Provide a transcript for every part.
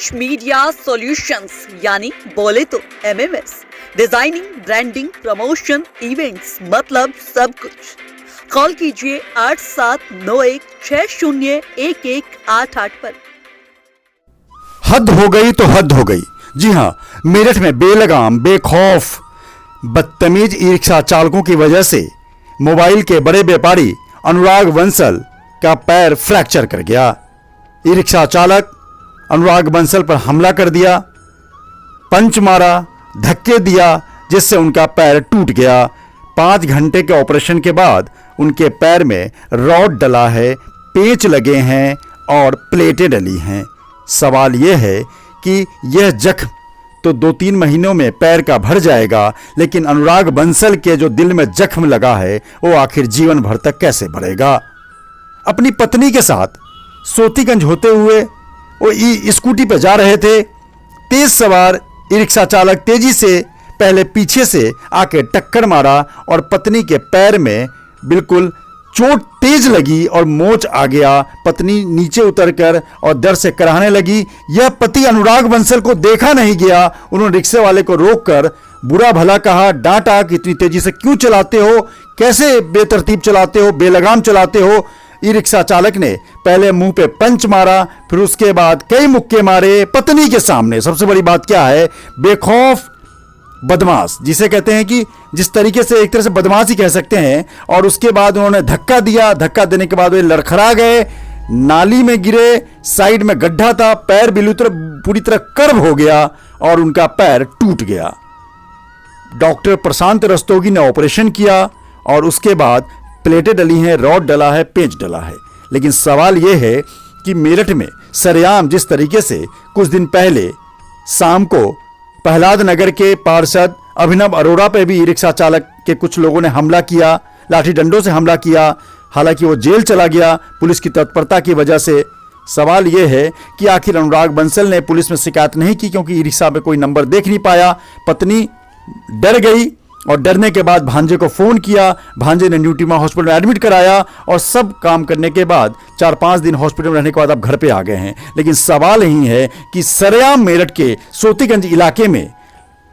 Multi media solutions यानी बोले तो MMS, designing, branding, promotion, events, मतलब सब कुछ। कॉल कीजिए 8791601188 पर। हद हो गई तो हद हो गई। जी हां, मेरठ में बेलगाम, बेखौफ, बदतमीज ई रिक्शा चालकों की वजह से मोबाइल के बड़े व्यापारी अनुराग बंसल का पैर फ्रैक्चर कर गया। ई रिक्शा चालक अनुराग बंसल पर हमला कर दिया, पंच मारा, धक्के दिया, जिससे उनका पैर टूट गया। 5 घंटे के ऑपरेशन के बाद उनके पैर में रॉड डला है, पेंच लगे हैं और प्लेटें डली हैं। सवाल यह है कि यह जख्म तो 2-3 महीनों में पैर का भर जाएगा, लेकिन अनुराग बंसल के जो दिल में जख्म लगा है वो आखिर जीवन भर तक कैसे भरेगा। अपनी पत्नी के साथ सोतीगंज होते हुए वो स्कूटी पर जा रहे थे। तेज सवार ई रिक्शा चालक तेजी से पहले पीछे से आके टक्कर मारा और पत्नी के पैर में बिल्कुल चोट तेज लगी और मोच आ गया। पत्नी नीचे उतरकर और दर्द से कराहने लगी। यह पति अनुराग बंसल को देखा नहीं गया। उन्होंने रिक्शे वाले को रोककर बुरा भला कहा, डांटा कि इतनी तेजी से क्यों चलाते हो, कैसे बेतरतीब चलाते हो, बेलगाम चलाते हो। ई रिक्शा चालक ने पहले मुंह पे पंच मारा, फिर उसके बाद कई मुक्के मारे पत्नी के सामने। सबसे बड़ी बात क्या है, बेखौफ बदमाश जिसे कहते हैं कि जिस तरीके से एक तरह से बदमाश ही कह सकते हैं। और उसके बाद उन्होंने धक्का दिया, धक्का देने के बाद वे लड़खड़ा गए, नाली में गिरे, साइड में गड्ढा था, पैर पूरी तरह कर्व हो गया और उनका पैर टूट गया। डॉक्टर प्रशांत रस्तोगी ने ऑपरेशन किया और उसके बाद प्लेटें डली हैं, रॉड डला है, पेंच डला है। लेकिन सवाल यह है कि मेरठ में सरेआम जिस तरीके से कुछ दिन पहले शाम को प्रहलाद नगर के पार्षद अभिनव अरोड़ा पर भी ई रिक्शा चालक के कुछ लोगों ने हमला किया, लाठी डंडों से हमला किया। हालांकि वो जेल चला गया पुलिस की तत्परता की वजह से। सवाल यह है कि आखिर अनुराग बंसल ने पुलिस में शिकायत नहीं की क्योंकि ई रिक्शा में कोई नंबर देख नहीं पाया। पत्नी डर गई और डरने के बाद भांजे को फोन किया। भांजे ने न्यूटीमा हॉस्पिटल में एडमिट कराया और सब काम करने के बाद 4-5 दिन हॉस्पिटल में रहने के बाद अब घर पे आ गए हैं। लेकिन सवाल यही है कि सरेआम मेरठ के सोतीगंज इलाके में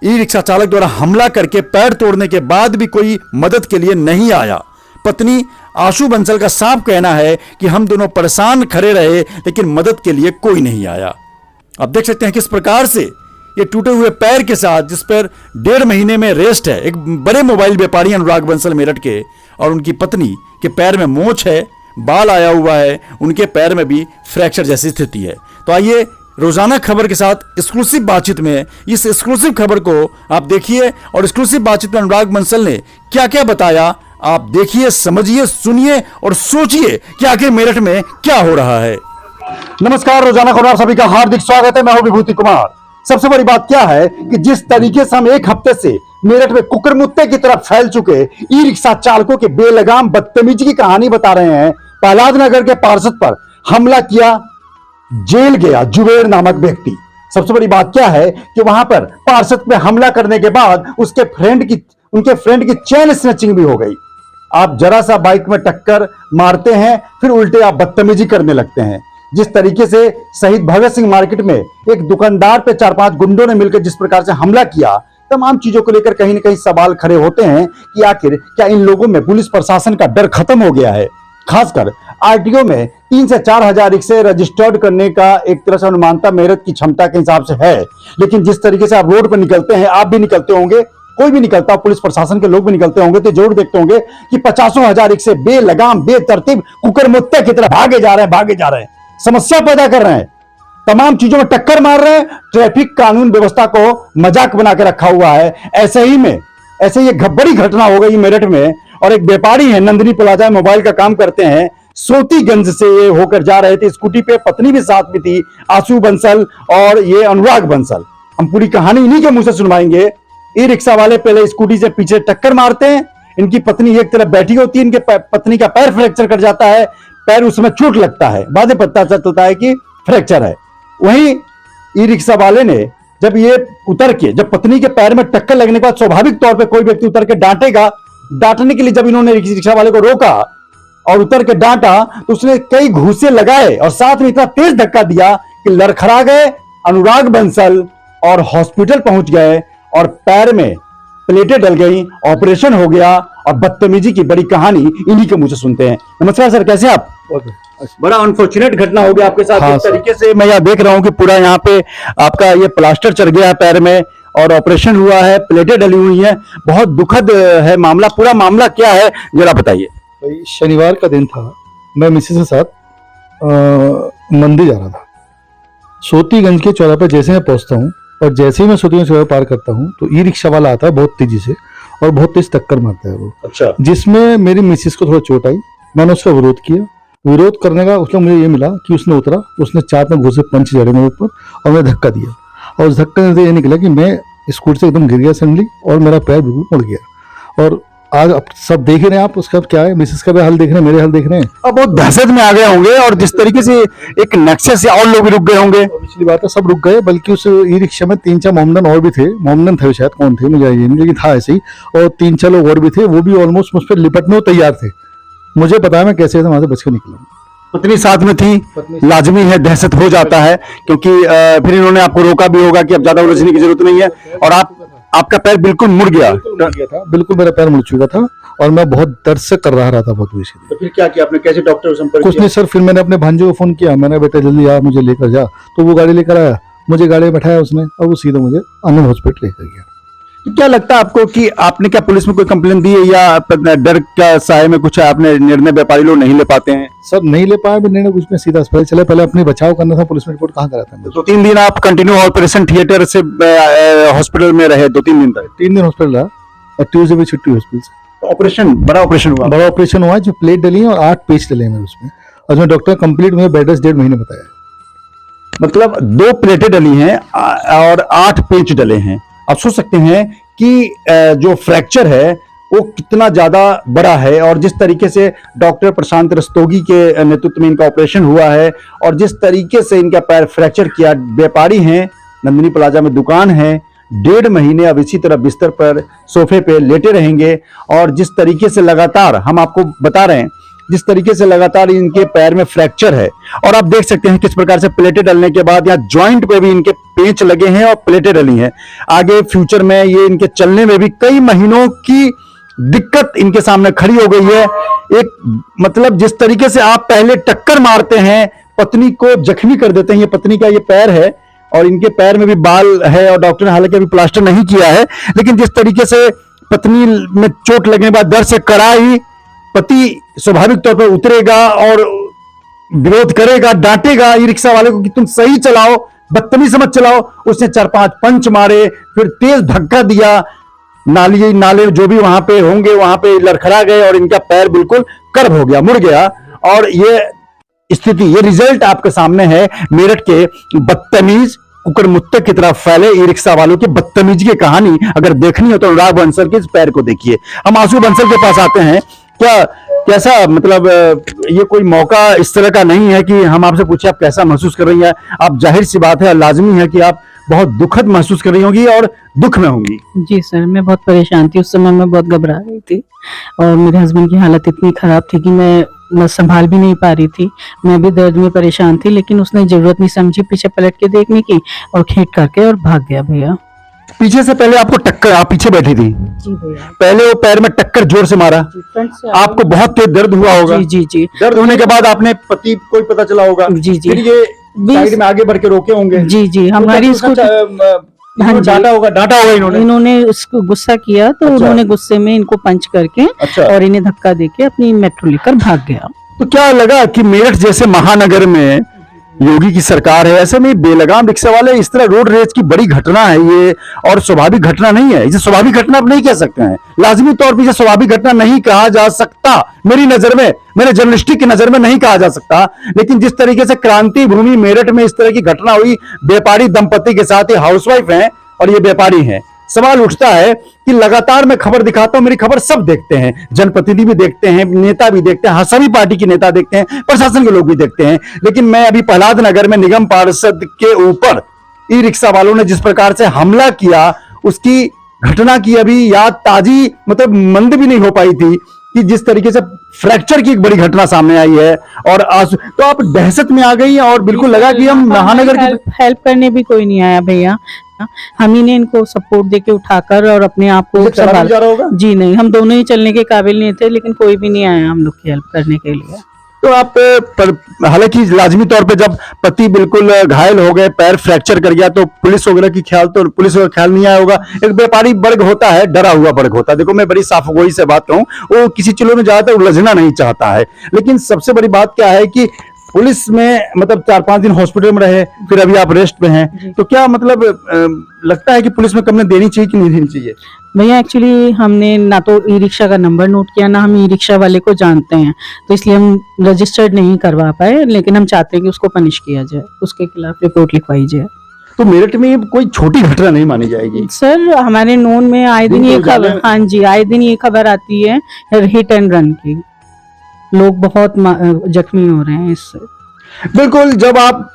ई रिक्शा चालक द्वारा हमला करके पैर तोड़ने के बाद भी कोई मदद के लिए नहीं आया। पत्नी आशु बंसल का साफ कहना है कि हम दोनों परेशान खड़े रहे लेकिन मदद के लिए कोई नहीं आया। अब देख सकते हैं किस प्रकार से ये टूटे हुए पैर के साथ, जिस पर 1.5 महीने में रेस्ट है, एक बड़े मोबाइल व्यापारी अनुराग बंसल मेरठ के और उनकी पत्नी के पैर में मोच है, बाल आया हुआ है, उनके पैर में भी फ्रैक्चर जैसी स्थिति है। तो आइए रोजाना खबर के साथ एक्सक्लूसिव बातचीत में इस एक्सक्लूसिव खबर को आप देखिए और एक्सक्लूसिव बातचीत में अनुराग बंसल ने क्या क्या बताया आप देखिए, समझिए, सुनिए और सोचिए कि आखिर मेरठ में क्या हो रहा है। नमस्कार, रोजाना खबर आप सभी का हार्दिक स्वागत है। मैं हूं विभूति कुमार। सबसे बड़ी बात क्या है कि जिस तरीके से हम एक हफ्ते से मेरठ में कुकरमुत्ते की तरफ फैल चुके ई रिक्शा चालकों के बेलगाम बदतमीजी की कहानी बता रहे हैं। प्रहलाद नगर के पार्षद पर हमला किया, जेल गया जुबेर नामक व्यक्ति। सबसे बड़ी बात क्या है कि वहां पर पार्षद पे हमला करने के बाद उनके फ्रेंड की चेन स्नैचिंग भी हो गई। आप जरा सा बाइक में टक्कर मारते हैं, फिर उल्टे आप बदतमीजी करने लगते हैं। जिस तरीके से शहीद भगत सिंह मार्केट में एक दुकानदार पे 4-5 गुंडों ने मिलकर जिस प्रकार से हमला किया, तमाम चीजों को लेकर कहीं ना कहीं सवाल खड़े होते हैं कि आखिर क्या इन लोगों में पुलिस प्रशासन का डर खत्म हो गया है। खासकर आरटीओ में 3 से 4 हजार रिक्शे रजिस्टर्ड करने का एक तरह से अनुमानता मेरठ की क्षमता के हिसाब से है। लेकिन जिस तरीके से आप रोड पर निकलते हैं, आप भी निकलते होंगे, कोई भी निकलता, पुलिस प्रशासन के लोग भी निकलते होंगे, तो जरूर देखते होंगे कि 50 हजार रिक्शे बेलगाम बेतरतीब कुकरमुत्ते की तरह भागे जा रहे हैं, समस्या पैदा कर रहे हैं, तमाम चीजों में टक्कर मार रहे हैं। ट्रैफिक कानून व्यवस्था को मजाक बना के रखा हुआ है। ऐसे ही एक बड़ी घटना हो गई मेरठ में। और एक व्यापारी है, नंदिनी प्लाजा मोबाइल का काम करते हैं, सोतीगंज से ये होकर जा रहे थे स्कूटी पे, पत्नी भी साथ में थी, आशु बंसल और ये अनुराग बंसल। हम पूरी कहानी इन्हीं के मुंह से सुनवाएंगे। ई रिक्शा वाले पहले स्कूटी से पीछे टक्कर मारते हैं, इनकी पत्नी एक तरफ बैठी होती है, इनके पत्नी का पैर फ्रैक्चर कर जाता है, पैर उसमें चोट लगता है, बाद में पता चलता है कि फ्रैक्चर है। वहीं ई रिक्शा वाले ने जब पत्नी के पैर में टक्कर लगने के बाद स्वाभाविक तौर पे कोई व्यक्ति उतर के डांटेगा। डांटने के लिए जब इन्होंने रिक्शा वाले को रोका और उतर के डांटा तो उसने कई घूंसे लगाए और साथ में इतना तेज धक्का दिया कि लड़खड़ा गए, अनुराग बंसल और हॉस्पिटल पहुंच गए और पैर में प्लेटें डल गई, ऑपरेशन हो गया और बदतमीजी की बड़ी कहानी इन्हीं के मुंह से सुनते हैं। नमस्कार सर, कैसे हैं आप? बड़ा अनफॉर्चुनेट घटना हो गया आपके साथ। हाँ, इस तरीके से मैं यहाँ देख रहा हूँ कि पूरा यहाँ पे आपका ये प्लास्टर चढ़ गया है पैर में और ऑपरेशन हुआ है, प्लेटें डली हुई हैं। बहुत दुखद है मामला। पूरा मामला क्या है जरा बताइए। भाई शनिवार का दिन था, मैं मिसेस के साथ मंदिर जा रहा था। सोतीगंज के चौराहे पर जैसे मैं पहुंचता हूं और जैसे ही मैं सोतीगंज चौराहा पार करता हूं तो ई रिक्शा वाला आता है बहुत तेजी से और बहुत तेज टक्कर मारता है वो। अच्छा। जिसमें मेरी मिसेस को थोड़ा चोट आई। मैंने उसका विरोध किया। विरोध करने का उसका मुझे ये मिला कि उसने उतरा, उसने 4 घूसे पंच जड़े मेरे ऊपर और मैं धक्का दिया और उस धक्का से ये निकला कि मैं स्कूटर से एकदम गिर गया सडनली और मेरा पैर बिल्कुल मुड़ गया। और आज अब सब देख रहे हैं आप, उसका क्या है, मिसेस का भी हाल देख रहे हैं, मेरे हाल देख रहे हैं। अब बहुत दहशत में आ गए होंगे और जिस तरीके से एक नक्शे से और लोग भी रुक गए होंगे। और पिछली बात है सब रुक गए, बल्कि उस ई रिक्शा में 3-4 मोमडन और भी थे। मोमडन थे शायद, कौन थे मुझे नहीं, लेकिन था ऐसे ही। और 3-4 लोग और भी थे, वो भी ऑलमोस्ट मुझ पर लिपटने को तैयार थे। मुझे पता है मैं कैसे वहां से बच के निकला। पत्नी साथ में थी, पत्नी लाजमी है, दहशत हो जाता है क्योंकि फिर इन्होंने आपको रोका भी होगा कि अब ज्यादा उलझने की जरूरत नहीं है और आपका पैर बिल्कुल मुड़ गया। बिल्कुल मेरा पैर मुड़ चुका था और मैं बहुत दर्द से कर रहा था बहुत बेसिकली। तो फिर क्या किया आपने, कैसे डॉक्टर को संपर्क कुछ नहीं सर, फिर मैंने अपने भांजे को फोन किया। मैंने बेटा जल्दी आ, मुझे लेकर जा। तो वो गाड़ी लेकर आया, मुझे गाड़ी में बैठाया उसने और वो सीधा मुझे आनंद हॉस्पिटल लेकर गया। तो क्या लगता है आपको कि आपने क्या पुलिस में कोई कंप्लेन दी है या डर का साए में कुछ आपने निर्णय व्यापारी लोग नहीं ले पाते हैं? सर नहीं ले पाया निर्णय कुछ में, सीधा अस्पताल चले। पहले अपने बचाव करना था, पुलिस में रिपोर्ट कहाँ करा था। तो 3 दिन आप कंटिन्यू ऑपरेशन थिएटर से हॉस्पिटल में रहे, 2-3 दिन तक? 3 दिन हॉस्पिटल रहा और ट्यूजडे में छुट्टी हॉस्पिटल से। ऑपरेशन, बड़ा ऑपरेशन हुआ? बड़ा ऑपरेशन हुआ, जो प्लेट डली है और 8 पेच डले हैं उसमें। और उसमें डॉक्टर कंप्लीट मुझे बेड रेस्ट 1.5 महीने बताया। मतलब 2 प्लेटें डली हैं और 8 पेच डले हैं। आप सोच सकते हैं कि जो फ्रैक्चर है वो कितना ज्यादा बड़ा है और जिस तरीके से डॉक्टर प्रशांत रस्तोगी के नेतृत्व में इनका ऑपरेशन हुआ है और जिस तरीके से इनका पैर फ्रैक्चर किया। व्यापारी हैं, नंदिनी प्लाजा में दुकान है, 1.5 महीने अब इसी तरह बिस्तर पर सोफे पे लेटे रहेंगे। और जिस तरीके से लगातार हम आपको बता रहे हैं, जिस तरीके से लगातार इनके पैर में फ्रैक्चर है और आप देख सकते हैं किस प्रकार से प्लेटें डलने के बाद यहाँ जॉइंट पे भी इनके पेंच लगे हैं और प्लेटें डली हैं। आगे फ्यूचर में ये इनके चलने में भी कई महीनों की दिक्कत इनके सामने खड़ी हो गई है। एक मतलब जिस तरीके से आप पहले टक्कर मारते हैं, पत्नी को जख्मी कर देते हैं। ये पत्नी का ये पैर है और इनके पैर में भी बाल है और डॉक्टर ने हालांकि अभी प्लास्टर नहीं किया है, लेकिन जिस तरीके से पत्नी में चोट लगने के बाद दर्द से कराई, पति स्वाभाविक तौर पर उतरेगा और विरोध करेगा, डांटेगा ई रिक्शा वाले को कि तुम सही चलाओ, बदतमीज मत चलाओ। उसने 4-5 पंच मारे, फिर तेज धक्का दिया। नाले जो भी वहां पे होंगे वहां पे लड़खड़ा गए और इनका पैर बिल्कुल कर्व हो गया, मुड़ गया। और ये स्थिति, ये रिजल्ट आपके सामने है मेरठ के बदतमीज कुकर मुत्ते की तरफ फैले ई रिक्शा वालों की बदतमीजी की कहानी अगर देखनी हो तो अनुराग बंसल के इस पैर को देखिए। हम आंसू बंसल के पास आते हैं। कैसा मतलब ये कोई मौका इस तरह का नहीं है कि हम आपसे पूछे आप कैसा महसूस कर रही हैं। आप जाहिर सी बात है, लाजमी है कि आप बहुत दुखद महसूस कर रही होंगी और दुख में होंगी। जी सर, मैं बहुत परेशान थी उस समय, मैं बहुत घबरा रही थी और मेरे हस्बैंड की हालत इतनी खराब थी कि मैं संभाल भी नहीं पा रही थी। मैं भी दर्द में परेशान थी, लेकिन उसने जरूरत नहीं समझी पीछे पलट के देखने की और खेत करके और भाग गया भैया। पीछे से पहले आपको टक्कर, आप पीछे बैठी थी, जी भैया। पहले वो पैर में टक्कर जोर से मारा, आपको बहुत तेज दर्द हुआ होगा। जी जी जी। दर्द होने के बाद आपने पति को ही पता चला होगा। जी जी। फिर ये साइड में आगे बढ़ के रोके होंगे। जी जी, हमारी इसको डांटा होगा इन्होंने उसको गुस्सा किया तो अच्छा। उन्होंने गुस्से में इनको पंच करके अच्छा। और इन्हें धक्का देके अपनी मेट्रो लेकर भाग गया। तो क्या लगा कि मेरठ जैसे महानगर में योगी की सरकार है, ऐसे में बेलगाम रिक्शा वाले इस तरह रोड रेज की बड़ी घटना है ये, और स्वाभाविक घटना नहीं है। इसे स्वाभाविक घटना आप नहीं कह सकते हैं, लाजमी तौर पर इसे स्वाभाविक घटना नहीं कहा जा सकता। मेरी नजर में, मेरे जर्नलिस्टिक की नजर में नहीं कहा जा सकता। लेकिन जिस तरीके से क्रांति भूमि मेरठ में इस तरह की घटना हुई, व्यापारी दंपति के साथ, ये हाउसवाइफ हैं और ये व्यापारी हैं, सवाल उठता है कि लगातार मैं खबर दिखाता हूं, मेरी खबर सब देखते हैं, जनप्रतिनिधि भी देखते हैं, नेता भी देखते हैं, हाँ सभी पार्टी के नेता देखते हैं, प्रशासन के लोग भी देखते हैं। लेकिन मैं अभी प्रहलाद नगर में निगम पार्षद के ऊपर ई रिक्शा वालों ने जिस प्रकार से हमला किया, उसकी घटना की अभी याद ताजी मतलब मंद भी नहीं हो पाई थी कि जिस तरीके से फ्रैक्चर की एक बड़ी घटना सामने आई है और तो आप दहशत में आ गई और बिल्कुल लगा कि हम महानगर की हेल्प करने भी कोई नहीं आया भैया। हम ही ने इनको सपोर्ट देके उठाकर और अपने आप को चला भी जा रहा होगा। जी नहीं, हम दोनों ही चलने के काबिल नहीं थे, लेकिन कोई भी नहीं आया हम लोग की हेल्प करने के लिए। तो आप हालांकि लाजमी तौर पे जब पति बिल्कुल घायल हो गए, पैर फ्रैक्चर कर गया, तो पुलिस वगैरह की ख्याल तो पुलिस का ख्याल नहीं आया होगा। एक व्यापारी वर्ग होता है, डरा हुआ वर्ग होता है। देखो मैं बड़ी साफ गोई से बात कहूं, वो किसी चीजों में ज्यादातर उलझना नहीं चाहता है। लेकिन सबसे बड़ी बात क्या है कि पुलिस में मतलब 4-5 दिन हॉस्पिटल में रहे, फिर अभी आप रेस्ट पे हैं, तो क्या मतलब लगता है कि पुलिस में कंप्लेंट देनी चाहिए कि नहीं देनी चाहिए? भैया एक्चुअली हमने ना तो ई रिक्शा का नंबर नोट किया, ना हम ई रिक्शा वाले को जानते हैं, तो इसलिए हम रजिस्टर्ड नहीं करवा पाए। लेकिन हम चाहते हैं कि उसको पनिश किया जाए, उसके खिलाफ रिपोर्ट लिखवाई जाए। तो मेरठ में ये कोई छोटी घटना नहीं मानी जाएगी। सर हमारे नोन में आए दिन ये खबर, हाँ जी, आए दिन ये खबर आती है हिट एंड रन की, लोग बहुत जख्मी हो रहे हैं इससे। बिल्कुल, जब आप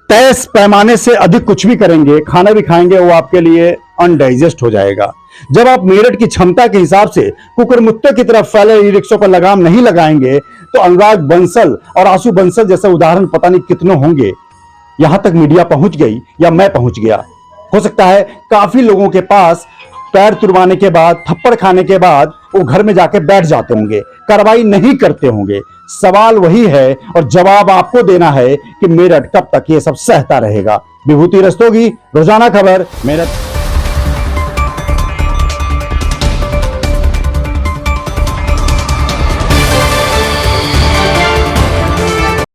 तय पैमाने से अधिक कुछ भी करेंगे, खाना भी खाएंगे, वो आपके लिए अनडाइजेस्ट हो जाएगा। जब आप मेरठ की क्षमता के हिसाब से कुकुरमुत्ते की तरफ फैले ई रिक्शों पर लगाम नहीं लगाएंगे, तो अनुराग बंसल और आशु बंसल जैसे उदाहरण पता नहीं कितने होंगे। यहां तक मीडिया पहुंच गई या मैं पहुंच गया, हो सकता है काफी लोगों के पास पैर तुड़वाने के बाद, थप्पड़ खाने के बाद वो घर में जाके बैठ जाते होंगे, कार्रवाई नहीं करते होंगे। सवाल वही है और जवाब आपको देना है कि मेरठ कब तक ये सब सहता रहेगा। विभूति रस्तोगी, रोजाना खबर, मेरठ।